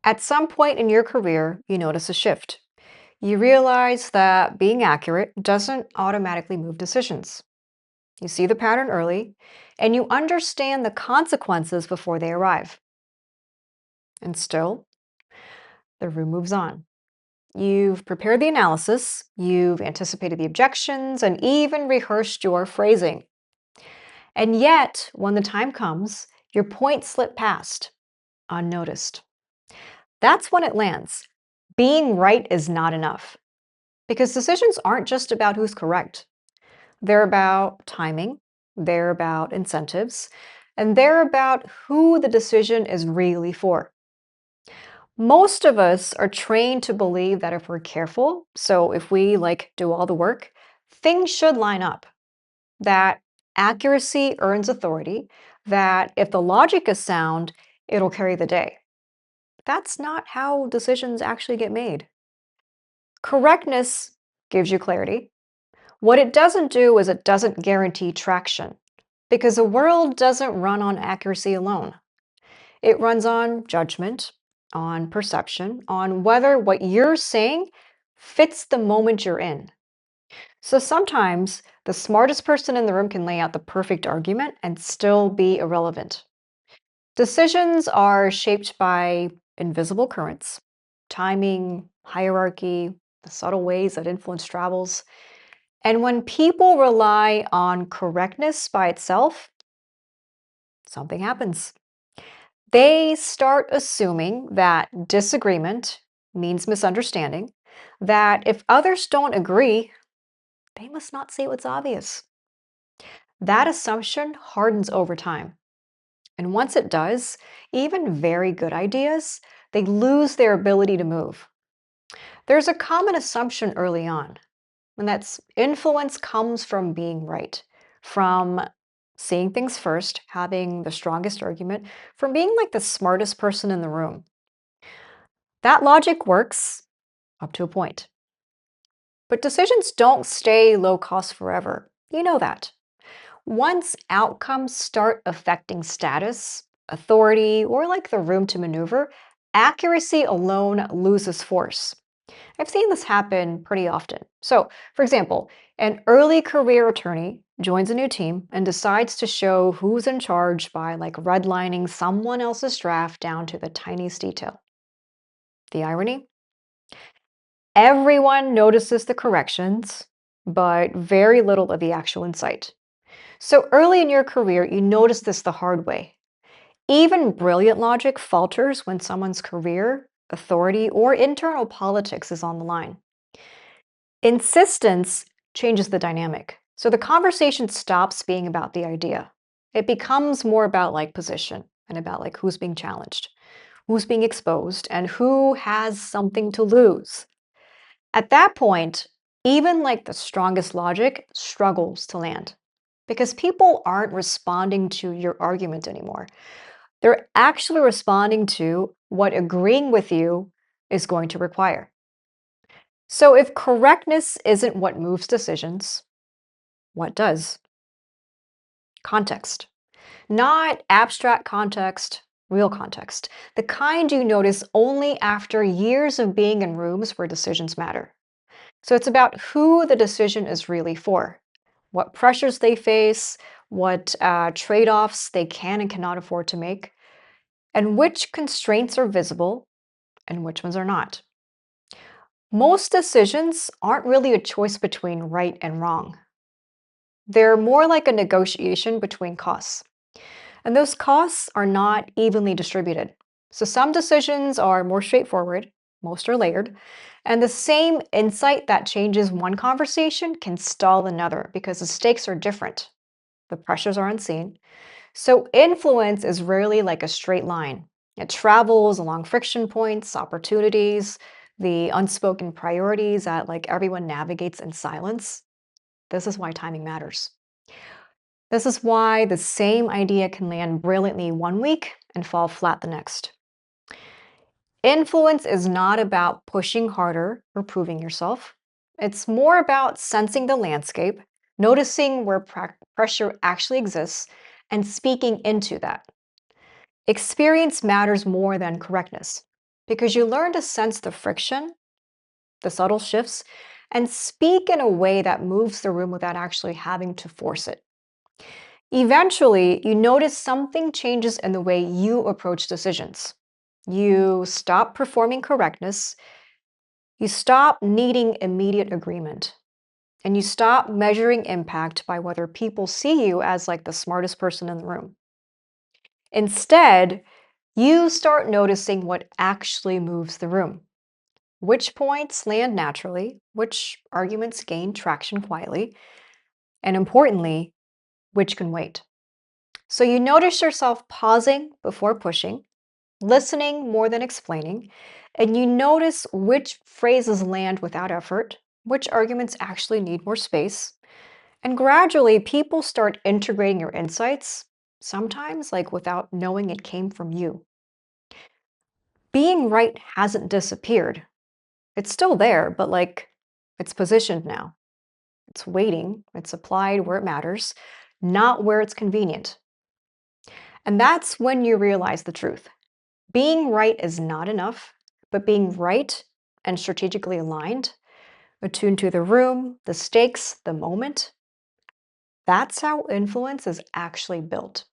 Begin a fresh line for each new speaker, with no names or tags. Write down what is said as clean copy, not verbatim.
At some point in your career, you notice a shift. You realize that being accurate doesn't automatically move decisions. You see the pattern early, and you understand the consequences before they arrive. And still, the room moves on. You've prepared the analysis, you've anticipated the objections, and even rehearsed your phrasing. And yet, when the time comes, your point slipped past, unnoticed. That's when it lands. Being right is not enough. Because decisions aren't just about who's correct. They're about timing, they're about incentives, and they're about who the decision is really for. Most of us are trained to believe that if we're careful, so if we do all the work, things should line up. That accuracy earns authority, that if the logic is sound, it'll carry the day. That's not how decisions actually get made. Correctness gives you clarity. What it doesn't do is it doesn't guarantee traction because the world doesn't run on accuracy alone. It runs on judgment, on perception, on whether what you're saying fits the moment you're in. So sometimes the smartest person in the room can lay out the perfect argument and still be irrelevant. Decisions are shaped by invisible currents, timing, hierarchy, the subtle ways that influence travels. And when people rely on correctness by itself, something happens. They start assuming that disagreement means misunderstanding, that if others don't agree, they must not see what's obvious. That assumption hardens over time. And once it does, even very good ideas, they lose their ability to move. There's a common assumption early on, and that's influence comes from being right, from seeing things first, having the strongest argument, from being like the smartest person in the room. That logic works up to a point. But decisions don't stay low cost forever. You know that. Once outcomes start affecting status, authority, or like the room to maneuver, accuracy alone loses force. I've seen this happen pretty often. So, for example, an early career attorney joins a new team and decides to show who's in charge by redlining someone else's draft down to the tiniest detail. The irony? Everyone notices the corrections, but very little of the actual insight. So early in your career, you notice this the hard way. Even brilliant logic falters when someone's career, authority, or internal politics is on the line. Insistence changes the dynamic. So the conversation stops being about the idea. It becomes more about position and about who's being challenged, who's being exposed, and who has something to lose. At that point, even the strongest logic struggles to land because people aren't responding to your argument anymore. They're actually responding to what agreeing with you is going to require. So if correctness isn't what moves decisions, what does? Context. Not abstract context, real context. The kind you notice only after years of being in rooms where decisions matter. So it's about who the decision is really for, what pressures they face, what trade offs they can and cannot afford to make, and which constraints are visible and which ones are not. Most decisions aren't really a choice between right and wrong. They're more like a negotiation between costs. And those costs are not evenly distributed. So some decisions are more straightforward, most are layered, and the same insight that changes one conversation can stall another because the stakes are different. The pressures are unseen. So influence is rarely like a straight line. It travels along friction points, opportunities, the unspoken priorities that everyone navigates in silence. This is why timing matters. This is why the same idea can land brilliantly one week and fall flat the next. Influence is not about pushing harder or proving yourself. It's more about sensing the landscape, noticing where pressure actually exists, and speaking into that. Experience matters more than correctness because you learn to sense the friction, the subtle shifts, and speak in a way that moves the room without actually having to force it. Eventually, you notice something changes in the way you approach decisions. You stop performing correctness, you stop needing immediate agreement, and you stop measuring impact by whether people see you as like the smartest person in the room. Instead, you start noticing what actually moves the room. Which points land naturally, which arguments gain traction quietly, and importantly, which can wait. So you notice yourself pausing before pushing, listening more than explaining, and you notice which phrases land without effort, which arguments actually need more space. And gradually, people start integrating your insights, sometimes like without knowing it came from you. Being right hasn't disappeared. It's still there, but like it's positioned now. It's waiting, it's applied where it matters, not where it's convenient. And that's when you realize the truth. Being right is not enough, but being right and strategically aligned, attuned to the room, the stakes, the moment, that's how influence is actually built.